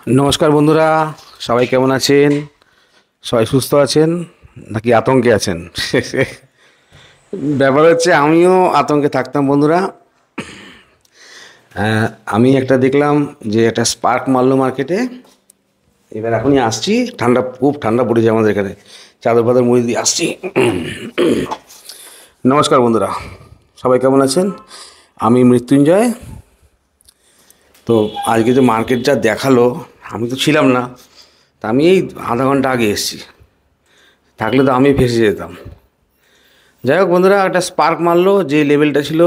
নমস্কার বন্ধুরা, সবাই কেমন আছেন? সবাই সুস্থ আছেন নাকি আতঙ্কে আছেন? ব্যাপার হচ্ছে আমিও আতঙ্কে থাকতাম বন্ধুরা। আমি একটা দেখলাম যে একটা স্পার্ক মারলো মার্কেটে। এবার এখনই আসছি, ঠান্ডা খুব ঠান্ডা পড়েছে আমাদের এখানে, চাদর ফাদর মুড়ি দিয়ে আসছি। নমস্কার বন্ধুরা, সবাই কেমন আছেন? আমি মৃত্যুঞ্জয়। তো আজকে যে মার্কেট যা দেখালো, আমি তো ছিলাম না, তা আমি এই আধা ঘন্টা আগে এসেছি, থাকলে তো আমি ফেঁসে যেতাম। যাই হোক বন্ধুরা, একটা স্পার্ক মারলো, যে লেভেলটা ছিল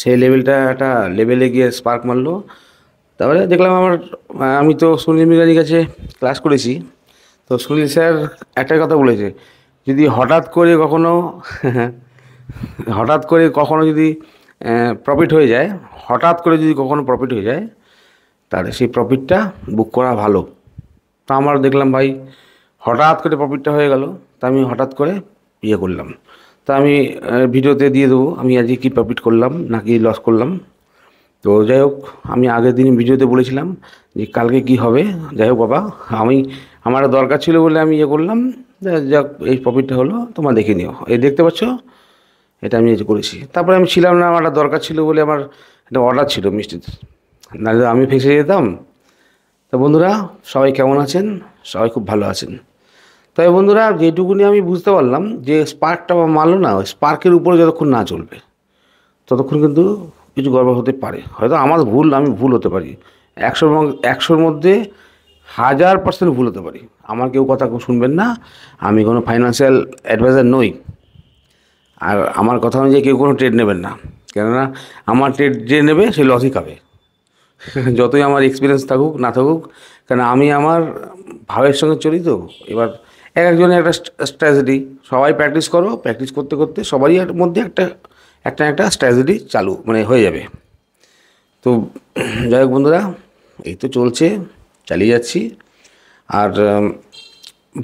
সেই লেভেলটা একটা লেভেলে গিয়ে স্পার্ক মারলো। তারপরে দেখলাম আমি তো সুনীল মিরানির কাছে ক্লাস করেছি। তো সুনীল স্যার একটাই কথা বলেছে, যদি হঠাৎ করে কখনো হঠাৎ করে কখনো যদি প্রফিট হয়ে যায়, হঠাৎ করে যদি কখনো প্রফিট হয়ে যায়, তাহলে সেই প্রফিটটা বুক করা ভালো। তা আমার দেখলাম ভাই, হঠাৎ করে প্রফিটটা হয়ে গেল, তা আমি হঠাৎ করে ইয়ে করলাম। তা আমি ভিডিওতে দিয়ে দেবো আমি আজকে কী প্রফিট করলাম নাকি লস করলাম। তো যাই হোক, আমি আগের দিন ভিডিওতে বলেছিলাম যে কালকে কি হবে। যাই হোক বাবা, আমার দরকার ছিল বলে আমি ইয়ে করলাম। যাক, এই প্রফিটটা হলো, তোমরা দেখে নিও। এই দেখতে পাচ্ছ, এটা আমি করেছি। তারপরে আমি ছিলাম না, আমার একটা দরকার ছিল বলে আমার একটা অর্ডার ছিল মিষ্টির, নাহলে আমি ফেঁসে যেতাম। তো বন্ধুরা, সবাই কেমন আছেন? সবাই খুব ভালো আছেন। তবে বন্ধুরা, যেটুকুনি আমি বুঝতে পারলাম যে স্পার্কটা মারলো না, ওই স্পার্কের উপরে যতক্ষণ না চলবে ততক্ষণ কিন্তু কিছু গড়বড় হতে পারে। হয়তো আমার ভুল, আমি ভুল হতে পারি। একশোর মধ্যে 1000% ভুল হতে পারি। আমার কেউ কথা শুনবেন না, আমি কোনো ফাইন্যান্সিয়াল অ্যাডভাইজার নই। আর আমার কথা অনুযায়ী কেউ কোনো ট্রেড নেবেন না, কেননা আমার ট্রেড যে নেবে সে লসই খাবে। যতই আমার এক্সপিরিয়েন্স থাকুক না থাকুক, কেন আমি আমার ভাবের সঙ্গে চলি। তো এবার এক একজনের একটা স্ট্র্যাটেজি, সবাই প্র্যাকটিস করো, প্র্যাকটিস করতে করতে সবারই মধ্যে একটা একটা একটা স্ট্র্যাটেজি চালু হয়ে যাবে। তো যাই হোক বন্ধুরা, এই তো চলছে, চালিয়ে যাচ্ছি। আর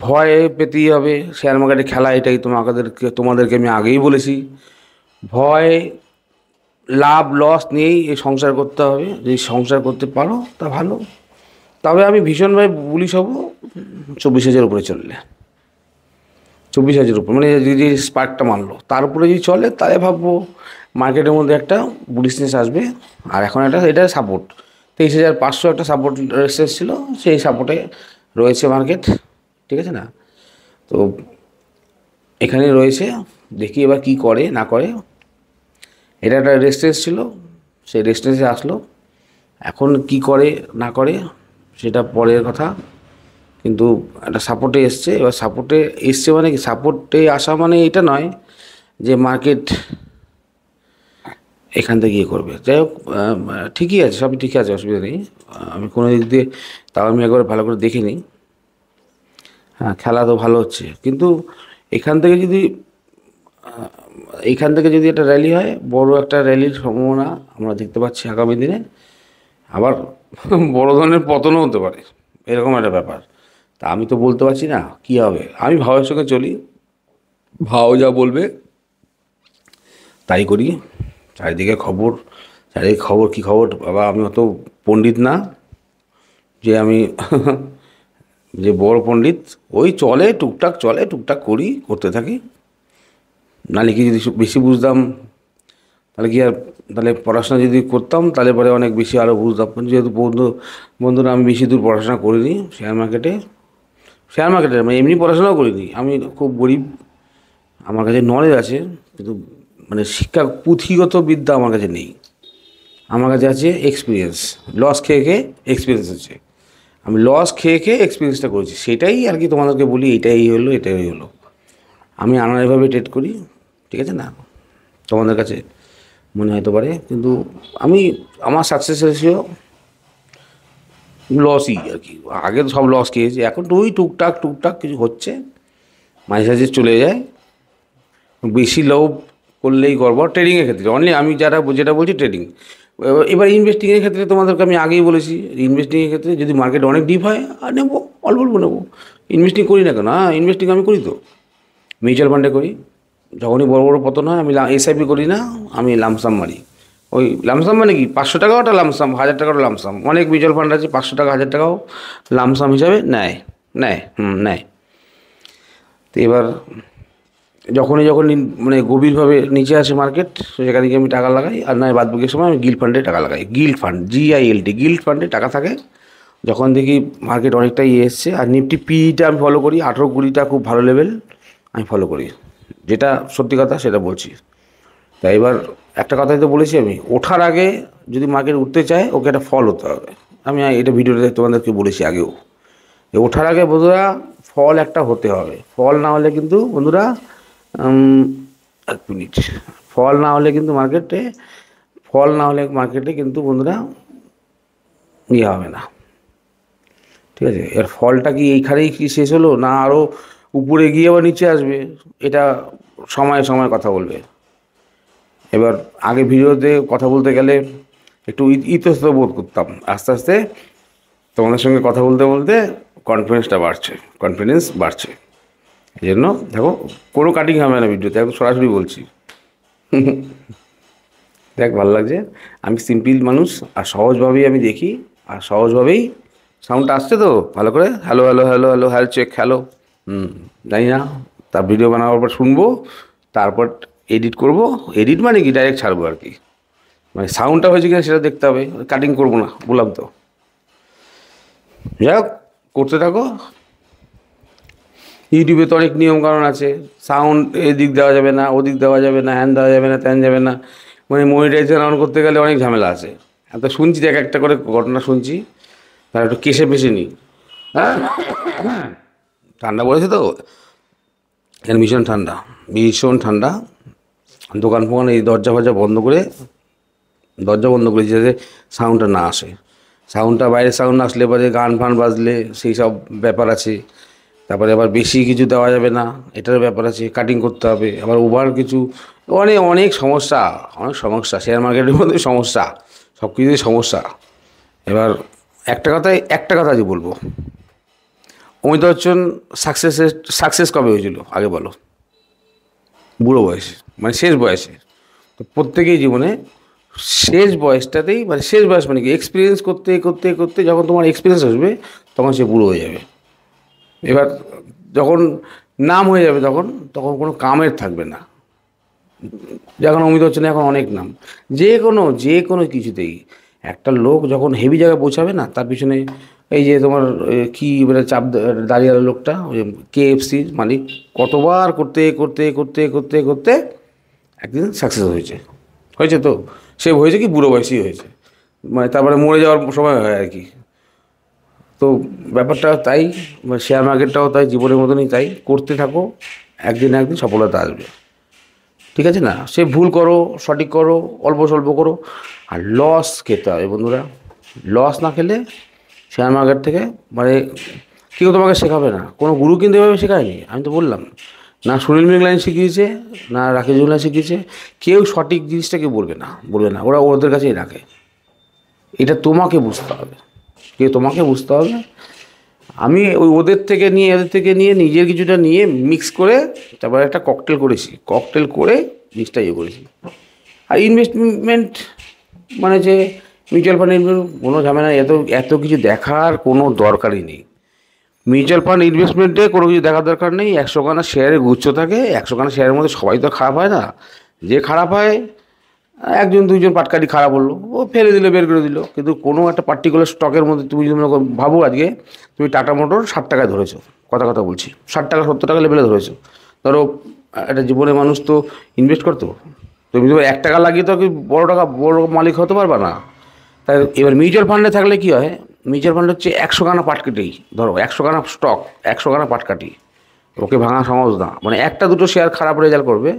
ভয় পেতেই হবে, শেয়ার মার্কেটে খেলা এটাই। তোমাদেরকে আমি আগেই বলেছি, ভয় লাভ লস নিয়েই এই সংসার করতে হবে। যদি সংসার করতে পারো তা ভালো। তবে আমি ভীষণভাবে বুলিশ হব 24,000 উপরে চললে। 24,000 উপর মানে যদি স্পার্কটা মারলো তার উপরে যদি চলে, তাহলে ভাববো মার্কেটের মধ্যে একটা বুলিশনেস আসবে। আর এখন এটা সাপোর্ট 23,500 একটা সাপোর্ট রেসিস্ট্যান্স ছিল, সেই সাপোর্টে রয়েছে মার্কেট, ঠিক আছে না? তো এখানে রয়েছে, দেখি এবার কি করে না করে। এটা একটা রেসিস্ট্যান্স ছিল, সেই রেসিস্ট্যান্সে আসলো। এখন কি করে না করে সেটা পরের কথা, কিন্তু একটা সাপোর্টে এসছে। এবার সাপোর্টে এসছে মানে কি, সাপোর্টে আসা মানে এটা নয় যে মার্কেট এখান থেকে ইয়ে করবে। যাই হোক, ঠিকই আছে, সবই ঠিক আছে, অসুবিধা নেই। আমি কোনো দিক দিয়ে, তাও আমি একবার ভালো করে দেখিনি। হ্যাঁ, খেলা তো ভালো হচ্ছে, কিন্তু এখান থেকে যদি একটা র্যালি হয়, বড় একটা র্যালির সম্ভাবনা আমরা দেখতে পাচ্ছি আগামী দিনে। আবার বড় ধরনের পতনও হতে পারে, এরকম একটা ব্যাপার। তা আমি তো বলতে পারছি না কী হবে। আমি ভাবের সঙ্গে চলি, ভাও যা বলবে তাই করি। চারিদিকে খবর কী খবর বাবা, আমি অত পণ্ডিত না যে আমি যে বড় পণ্ডিত। ওই চলে, টুকটাক চলে, টুকটাক করতে থাকি। নাহলে কি যদি বেশি বুঝতাম, তাহলে পড়াশোনা যদি করতাম, তাহলে পরে অনেক বেশি আরও বুঝতাম। যেহেতু বন্ধুরা, আমি বেশি দূর পড়াশোনা করিনি শেয়ার মার্কেটে মানে এমনি পড়াশোনাও করিনি। আমি খুব গরিব, আমার কাছে নলেজ আছে, কিন্তু মানে পুঁথিগত বিদ্যা আমার কাছে নেই। আমার কাছে আছে এক্সপিরিয়েন্স, লস খেয়ে খেয়ে এক্সপিরিয়েন্স আছে। আমি লস খেয়ে খেয়ে এক্সপিরিয়েন্সটা করেছি, সেটাই আর কি তোমাদেরকে বলি। এটাই হলো। আমি আনাড়িভাবে ট্রেড করি, ঠিক আছে না? তোমাদের কাছে মনে হতে পারে, কিন্তু আমার সাকসেস রেশিও লসই আর কি। আগে তো সব লস খেয়েছি, এখন তো ওই টুকটাক কিছু হচ্ছে, মাঝে সাঝে চলে যায়। বেশি লোভ করলেই গড়বড় ট্রেডিংয়ের ক্ষেত্রে। অনলি আমি যেটা বলছি ট্রেডিং। এবার ইনভেস্টিংয়ের ক্ষেত্রে তোমাদেরকে আমি আগেই বলেছি, ইনভেস্টিংয়ের ক্ষেত্রে যদি মার্কেট অনেক ডিপ হয় আর নেবো, অল্প নেবো। ইনভেস্টিং করি না কেন? হ্যাঁ, ইনভেস্টিং আমি করি তো, মিউচুয়াল ফান্ডে করি। যখনই বড় বড় পতন হয় আমি এসআইপি করি না, আমি লামসাম মারি। ওই লামসাম মানে কি 500 টাকাও একটা লামসাম, 1000 টাকারও লামসাম। অনেক মিউচুয়াল ফান্ড আছে 500 টাকা 1000 টাকাও লামসাম হিসাবে নেয়, নেয়। তো এবার যখন মানে গভীরভাবে নিচে আসে মার্কেট, সেখানে গিয়ে আমি টাকা লাগাই, আর নয় বাদ বাকির সময় আমি গিল্ড ফান্ডে টাকা লাগাই। গিল্ড ফান্ড, GILD, গিল্ড ফান্ডে টাকা থাকে। যখন দেখি মার্কেট অনেকটাই এসছে, আর নিফটি পিটা আমি ফলো করি, 18-20টা খুব ভালো লেভেল আমি ফলো করি, যেটা সত্যি কথা সেটা বলছি। তাই এবার একটা কথাই তো বলেছি আমি, ওঠার আগে যদি মার্কেট উঠতে চায় ওকে একটা ফল হতে হবে। আমি এটা ভিডিওতে তোমাদেরকে বলেছি আগেও, ওঠার আগে বন্ধুরা ফল একটা হতে হবে। ফল না হলে কিন্তু বন্ধুরা, এক মিনিট, ফল না হলে মার্কেটে কিন্তু বন্ধুরা ইয়ে হবে না, ঠিক আছে। এর ফলটা কি এইখানেই কি শেষ হলো, না আরও উপরে গিয়ে আবার নিচে আসবে, এটা সময় কথা বলবে। এবার আগে ভিডিওতে কথা বলতে গেলে একটু ইতস্তত বোধ করতাম, আস্তে আস্তে তোমাদের সঙ্গে কথা বলতে বলতে কনফিডেন্স বাড়ছে। এই জন্য দেখো কোনো কাটিং হবে না ভিডিওতে, একদম সরাসরি বলছি। দেখ ভালো লাগছে, আমি সিম্পল মানুষ, আর সহজভাবেই আমি দেখি, আর সহজভাবেই সাউন্ডটা আসছে তো ভালো করে, hello hello hello hello hello check hello, জানি না। তার ভিডিও বানাবার পর শুনবো, তারপর এডিট করব। এডিট মানে কি ডাইরেক্ট ছাড়বো আর কি, মানে সাউন্ডটা হয়েছে কিনা সেটা দেখতে হবে, কাটিং করবো না, বললাম তো। যাই হোক, করতে থাকো। ইউটিউবে তো অনেক নিয়মকানুন আছে, সাউন্ড এদিক দেওয়া যাবে না, ওদিক দেওয়া যাবে না, হ্যান দেওয়া যাবে না, ত্যান যাবে না, মানে মনিটাইজেশন অন করতে গেলে অনেক ঝামেলা আছে। এত শুনছি, দেখ একটা করে ঘটনা শুনছি, তার একটু কেসে পেশে নিই। হ্যাঁ, ঠান্ডা পড়েছে তো এখানে, ভীষণ ঠান্ডা। দোকান ফোকান এই দরজা বন্ধ করে যাতে সাউন্ডটা না আসে। সাউন্ডটা বাইরের সাউন্ড আসলে পরে গান ফান বাজলে সেই সব ব্যাপার আছে। তারপরে আবার বেশি কিছু দেওয়া যাবে না, এটার ব্যাপার আছে, কাটিং করতে হবে। আবার ওভার কিছু অনেক সমস্যা, শেয়ার মার্কেটের মধ্যে সমস্যা, সব কিছুই সমস্যা। এবার একটা কথা আজ বলবো, অমিতাভ বচ্চন সাকসেস কবে হয়েছিল আগে বলো? বুড়ো বয়সে, মানে শেষ বয়সে। তো প্রত্যেকেই জীবনে শেষ বয়সটাতেই, মানে শেষ বয়স মানে কি, এক্সপিরিয়েন্স করতে করতে করতে যখন তোমার এক্সপিরিয়েন্স আসবে তখন সে বুড়ো হয়ে যাবে। এবার যখন নাম হয়ে যাবে তখন কোনো কামের থাকবে না। যখন অমিতাভ বচ্চন এখন অনেক নাম, যে কোনো কিছুতেই একটা লোক যখন হেভি জায়গায় পৌঁছাবে না, তার পিছনে এই যে তোমার কি মানে চাপ দাঁড়িয়ে লোকটা, ওই KFC মালিক, কতবার করতে করতে করতে করতে করতে একদিন সাকসেস হয়েছে তো। সে হয়েছে কি বুড়ো বয়সেই হয়েছে, মানে তারপরে মরে যাওয়ার সময় হয় আর কি। তো ব্যাপারটা তাই, শেয়ার মার্কেটটাও তাই, জীবনের মতনই তাই। করতে থাকো, একদিন সফলতা আসবে, ঠিক আছে না? সে ভুল করো, সঠিক করো, অল্প স্বল্প করো, আর লস খেতে হবে বন্ধুরা। লস না খেলে শেয়ার মার্কেট থেকে মানে কেউ তোমাকে শেখাবে না, কোনো গুরু কিন্তু এভাবে শেখায়নি। আমি তো বললাম না, সুনীল মেঘলাইন শিখিয়েছে, না রাকেশ জুলা শিখিয়েছে, কেউ সঠিক জিনিসটা কেউ বলবে না, ওরা ওদের কাছেই রাখে। এটা তোমাকে বুঝতে হবে, তোমাকে বুঝতে হবে। আমি ওদের থেকে নিয়ে নিজের কিছুটা নিয়ে মিক্স করে তারপরে একটা ককটেল করে জিনিসটা করেছি। আর ইনভেস্টমেন্ট মানে যে মিউচুয়াল ফান্ড কোনো ঝামেলা, এত কিছু দেখার কোনো দরকারই নেই। মিউচুয়াল ফান্ড ইনভেস্টমেন্টে কোনো কিছু দেখার দরকার নেই। 100খানা শেয়ারের গুচ্ছ থাকে, 100খানা শেয়ারের মধ্যে সবাই তো খারাপ হয় না। যে খারাপ হয়, 1-2জন পাটকারি খারাপ হলো, ও ফেলে দিল, বের করে দিল। কিন্তু কোনো একটা পার্টিকুলার স্টকের মধ্যে তুমি যদি মনে করো, ভাবো আজকে তুমি টাটা মোটর 60 টাকায় ধরেছো, কথা বলছি, 60 টাকা 70 টাকা লেভেলে ধরেছো। ধরো একটা জীবনে মানুষ তো ইনভেস্ট করতো, তুমি 1 টাকা লাগিয়ে তো কি বড় মালিক হতে পারবা না। তাই এবার মিউচুয়াল ফান্ডে থাকলে কী হয়, মিউচুয়াল ফান্ড হচ্ছে 100খানা পাটকাটি, ধরো 100খানা স্টক, 100খানা পাটকাটি, ওকে ভাঙা সহজ না। মানে 1-2 শেয়ার খারাপ রেজাল্ট করবে,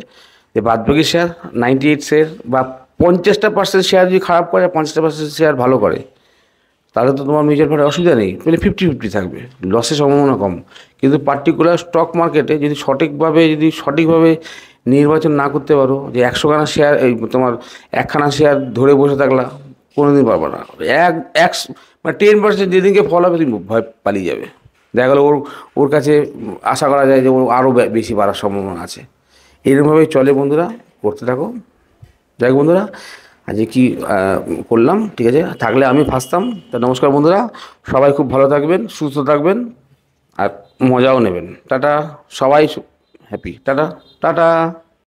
যে বাদবাকি শেয়ার 98 শেয়ার বা 50% শেয়ার যদি খারাপ করে, 50% শেয়ার ভালো করে, তাহলে তো তোমার মিউচুয়াল ফান্ডে অসুবিধা নেই, মানে 50-50 থাকবে, লসের সম্ভাবনা কম। কিন্তু পার্টিকুলার স্টক মার্কেটে যদি সঠিকভাবে নির্বাচন না করতে পারো, যে 100খানা শেয়ার, এই তোমার 1খানা শেয়ার ধরে বসে থাকলা, কোনোদিন পারবে না। মানে 10% যেদিনকে ফল হবে তুমি ভয় পালিয়ে যাবে। দেখা গেলো ওর কাছে আশা করা যায় যে ওর আরও বেশি বাড়ার সম্ভাবনা আছে। এরকমভাবেই চলে বন্ধুরা, করতে থাকো। যাই বন্ধুরা, আজকে কি করলাম, ঠিক আছে, থাকলে আমি ফাঁসতাম। তা নমস্কার বন্ধুরা, সবাই খুব ভালো থাকবেন, সুস্থ থাকবেন আর মজাও নেবেন। টাটা, সবাই হ্যাপি। Tata tata.